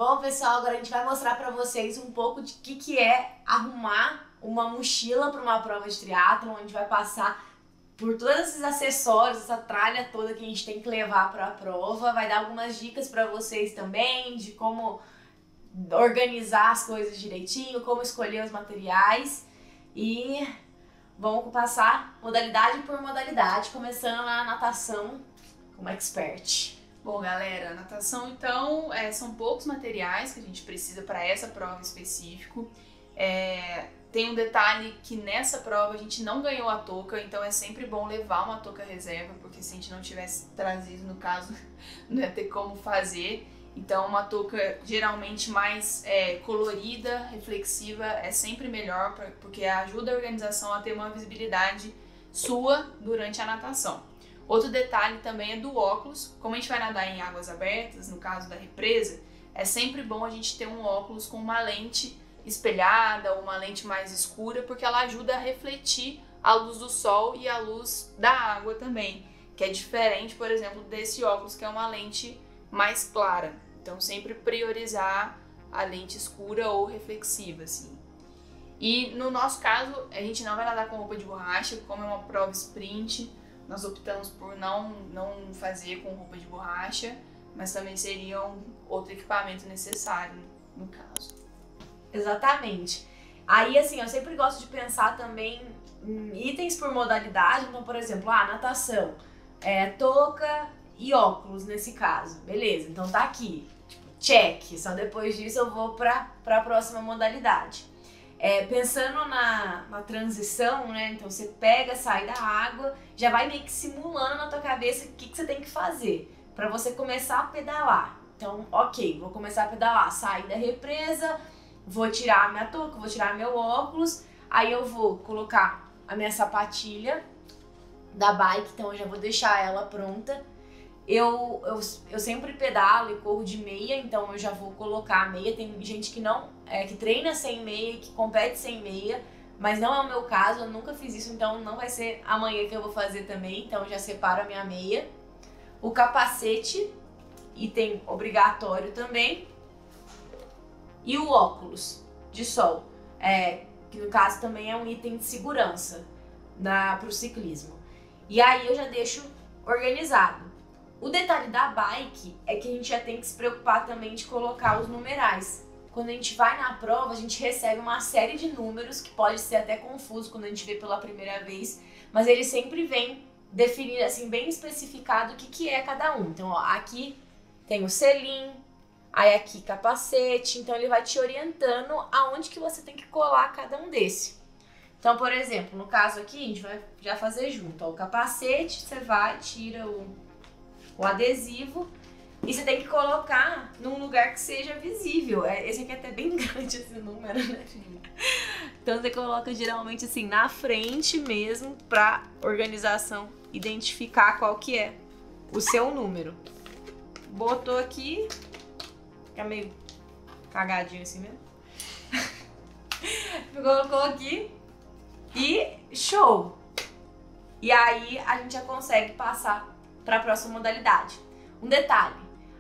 Bom, pessoal, agora a gente vai mostrar pra vocês um pouco de que é arrumar uma mochila para uma prova de triatlon. A gente vai passar por todos esses acessórios, essa tralha toda que a gente tem que levar para a prova. Vai dar algumas dicas para vocês também de como organizar as coisas direitinho, como escolher os materiais. E vamos passar modalidade por modalidade, começando na natação como expert. Bom, galera, natação então são poucos materiais que a gente precisa para essa prova específica. Tem um detalhe que nessa prova a gente não ganhou a touca, então é sempre bom levar uma touca reserva, porque se a gente não tivesse trazido, no caso, não ia ter como fazer. Então uma touca geralmente mais colorida, reflexiva, é sempre melhor, porque ajuda a organização a ter uma visibilidade sua durante a natação. Outro detalhe também é do óculos. Como a gente vai nadar em águas abertas, no caso da represa, é sempre bom a gente ter um óculos com uma lente espelhada ou uma lente mais escura, porque ela ajuda a refletir a luz do sol e a luz da água também, que é diferente, por exemplo, desse óculos que é uma lente mais clara. Então sempre priorizar a lente escura ou reflexiva, assim. E no nosso caso, a gente não vai nadar com roupa de borracha, como é uma prova sprint, nós optamos por não fazer com roupa de borracha, mas também seria outro equipamento necessário no caso. Exatamente. Aí, assim, eu sempre gosto de pensar também em itens por modalidade. Então, por exemplo, natação, touca e óculos nesse caso. Beleza, então tá aqui. Tipo, check. Só depois disso eu vou pra próxima modalidade. Pensando na transição, né? Então você pega, sai da água, já vai meio que simulando na tua cabeça o que você tem que fazer pra você começar a pedalar. Então, ok, vou começar a pedalar, sair da represa, vou tirar a minha touca, vou tirar meu óculos, aí eu vou colocar a minha sapatilha da bike, então eu já vou deixar ela pronta. Eu sempre pedalo e corro de meia, então eu já vou colocar a meia. Tem gente que treina sem meia, que compete sem meia, mas não é o meu caso, eu nunca fiz isso, então não vai ser amanhã que eu vou fazer também, então eu já separo a minha meia. O capacete, item obrigatório também, e o óculos de sol, que no caso também é um item de segurança para o ciclismo. E aí eu já deixo organizado. O detalhe da bike é que a gente já tem que se preocupar também de colocar os numerais. Quando a gente vai na prova, a gente recebe uma série de números que pode ser até confuso quando a gente vê pela primeira vez, mas ele sempre vem definir assim bem especificado o que é cada um. Então, ó, aqui tem o selim, aí aqui capacete, então ele vai te orientando aonde que você tem que colar cada um desse. Então, por exemplo, no caso aqui, a gente vai já fazer junto. Ó, o capacete, você vai, tira o adesivo e você tem que colocar num lugar que seja visível. Esse aqui é até bem grande esse número, né? Então você coloca geralmente assim na frente mesmo pra organização identificar qual que é o seu número. Botou aqui, fica meio cagadinho assim mesmo. Colocou aqui e show! E aí a gente já consegue passar para a próxima modalidade. Um detalhe,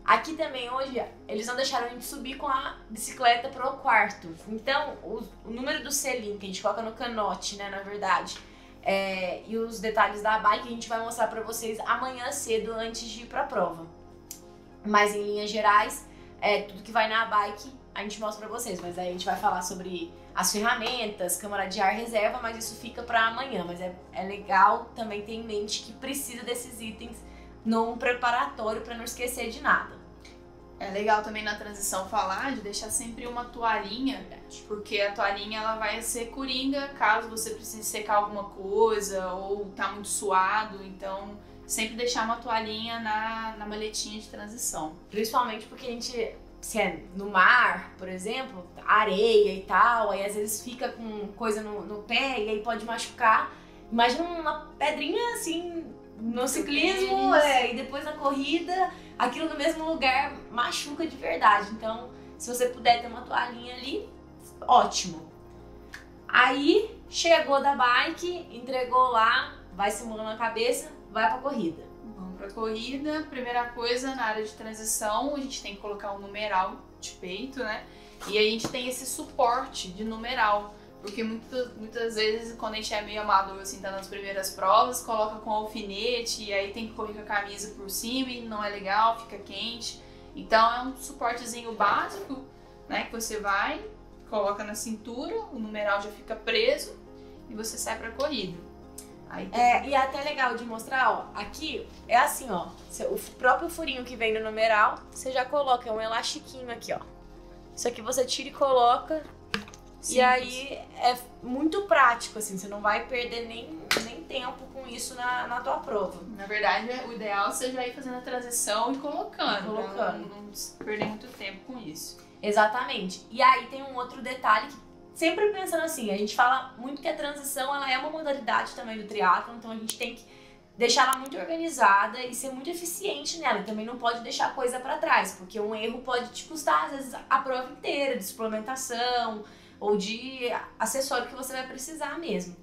aqui também hoje eles não deixaram a gente subir com a bicicleta pro quarto. Então o número do selim que a gente coloca no canote, né, na verdade, e os detalhes da bike a gente vai mostrar para vocês amanhã cedo antes de ir para a prova. Mas em linhas gerais, tudo que vai na bike a gente mostra para vocês, mas aí a gente vai falar sobre as ferramentas, câmara de ar reserva, mas isso fica para amanhã. Mas é legal também ter em mente que precisa desses itens num preparatório para não esquecer de nada. É legal também na transição falar de deixar sempre uma toalhinha, porque a toalhinha ela vai ser coringa caso você precise secar alguma coisa ou tá muito suado, então sempre deixar uma toalhinha na maletinha de transição. Principalmente porque a gente, se é no mar, por exemplo, areia e tal, aí às vezes fica com coisa no pé e aí pode machucar. Imagina uma pedrinha assim no ciclismo e depois na corrida, aquilo no mesmo lugar machuca de verdade. Então, se você puder ter uma toalhinha ali, ótimo. Aí, chegou da bike, entregou lá, vai simulando a cabeça, vai pra corrida. Vamos pra corrida. Primeira coisa, na área de transição, a gente tem que colocar um numeral de peito, né? E a gente tem esse suporte de numeral. Porque muitas vezes, quando a gente é meio amador, assim, tá nas primeiras provas, coloca com alfinete e aí tem que correr com a camisa por cima e não é legal, fica quente. Então é um suportezinho básico, né, que você vai, coloca na cintura, o numeral já fica preso e você sai pra corrida. Aí e é até legal de mostrar, ó, aqui é assim, ó, o próprio furinho que vem no numeral, você já coloca, é um elastiquinho aqui, ó. Isso aqui você tira e coloca. Simples. E aí é muito prático, assim, você não vai perder nem tempo com isso na tua prova. Na verdade, o ideal é você já ir fazendo a transição e colocando. Não perder muito tempo com isso. Exatamente. E aí tem um outro detalhe que, sempre pensando assim, a gente fala muito que a transição ela é uma modalidade também do triatlon, então a gente tem que deixar ela muito organizada e ser muito eficiente nela. E também não pode deixar coisa pra trás, porque um erro pode te custar, às vezes, a prova inteira de suplementação ou de acessório que você vai precisar mesmo.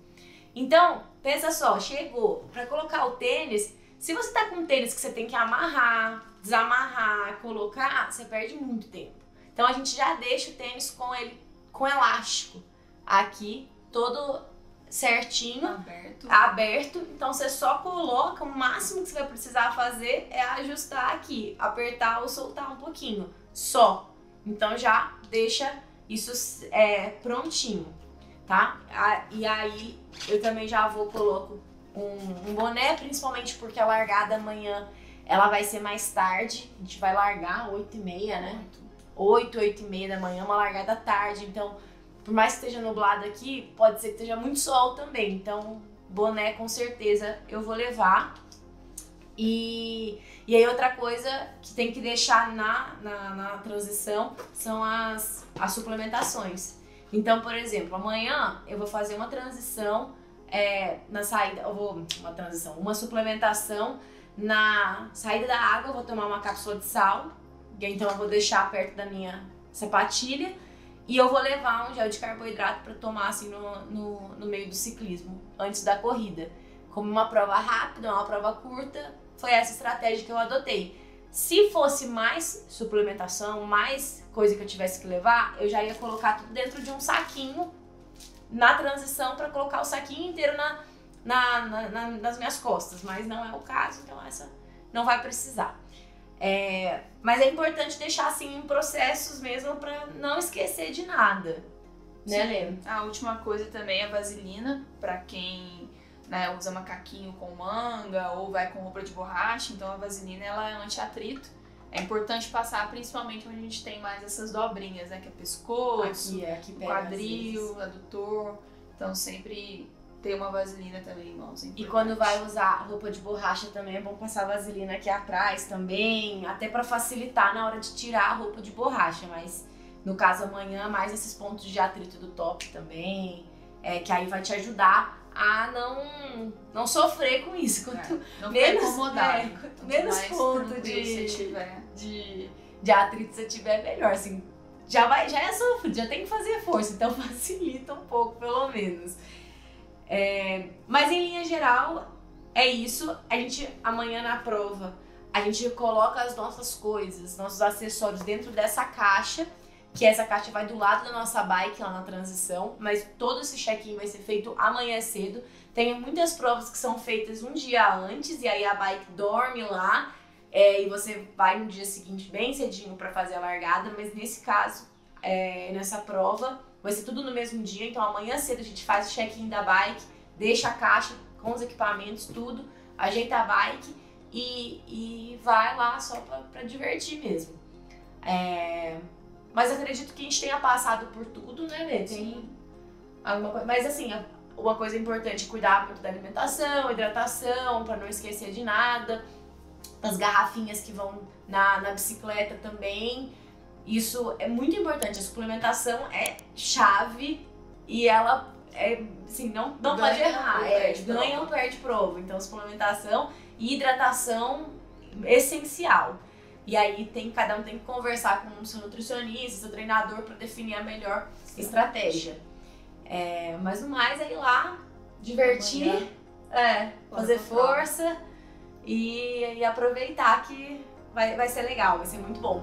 Então, pensa só, chegou para colocar o tênis, se você tá com um tênis que você tem que amarrar, desamarrar, colocar, você perde muito tempo. Então a gente já deixa o tênis com ele com elástico aqui, todo certinho, aberto. Então você só coloca, o máximo que você vai precisar fazer é ajustar aqui, apertar ou soltar um pouquinho, só. Então já deixa isso prontinho, tá? E aí eu também já coloco um boné, principalmente porque a largada amanhã ela vai ser mais tarde, a gente vai largar 8h30, né? 8h30 da manhã, uma largada tarde, então por mais que esteja nublado aqui, pode ser que esteja muito sol também, então boné com certeza eu vou levar. E aí outra coisa que tem que deixar na transição são as suplementações. Então, por exemplo, amanhã eu vou fazer uma transição na saída, uma suplementação na saída da água, eu vou tomar uma cápsula de sal, então eu vou deixar perto da minha sapatilha e eu vou levar um gel de carboidrato para tomar assim no meio do ciclismo, antes da corrida. Como uma prova rápida, uma prova curta, foi essa estratégia que eu adotei. Se fosse mais suplementação, mais coisa que eu tivesse que levar, eu já ia colocar tudo dentro de um saquinho na transição para colocar o saquinho inteiro nas minhas costas, mas não é o caso, então essa não vai precisar. Mas é importante deixar assim em processos mesmo para não esquecer de nada, né, Lê? A última coisa também é a vaselina, para quem usa macaquinho com manga ou vai com roupa de borracha, então a vaselina ela é anti-atrito. É importante passar principalmente onde a gente tem mais essas dobrinhas, né, que é pescoço, aqui quadril, adutor, então sempre ter uma vaselina também em mãos. E quando vai usar roupa de borracha também é bom passar vaselina aqui atrás também, até para facilitar na hora de tirar a roupa de borracha, mas no caso amanhã mais esses pontos de atrito do top também, que aí vai te ajudar a não sofrer com isso. Quanto não menos incomodado. Quanto menos ponto de atrito você tiver, melhor. Assim, já é sofrido, já tem que fazer força, então facilita um pouco, pelo menos. Mas em linha geral, é isso. A gente, amanhã na prova, a gente coloca as nossas coisas, nossos acessórios dentro dessa caixa, que essa caixa vai do lado da nossa bike lá na transição, mas todo esse check-in vai ser feito amanhã cedo. Tem muitas provas que são feitas um dia antes e aí a bike dorme lá e você vai no dia seguinte bem cedinho para fazer a largada, mas nesse caso, nessa prova, vai ser tudo no mesmo dia, então amanhã cedo a gente faz o check-in da bike, deixa a caixa com os equipamentos, tudo, ajeita a bike e vai lá só para divertir mesmo. Mas acredito que a gente tenha passado por tudo, né, Lê? Tem alguma coisa. Mas assim, uma coisa importante é cuidar muito da alimentação, hidratação, para não esquecer de nada. As garrafinhas que vão na bicicleta também. Isso é muito importante. A suplementação é chave e ela assim, não pode errar. Ganha ou perde prova. Então, suplementação e hidratação essencial. E aí cada um tem que conversar com o seu nutricionista, seu treinador para definir a melhor estratégia. Mas no mais é ir lá, divertir, fazer força e aproveitar que vai ser legal, vai ser muito bom.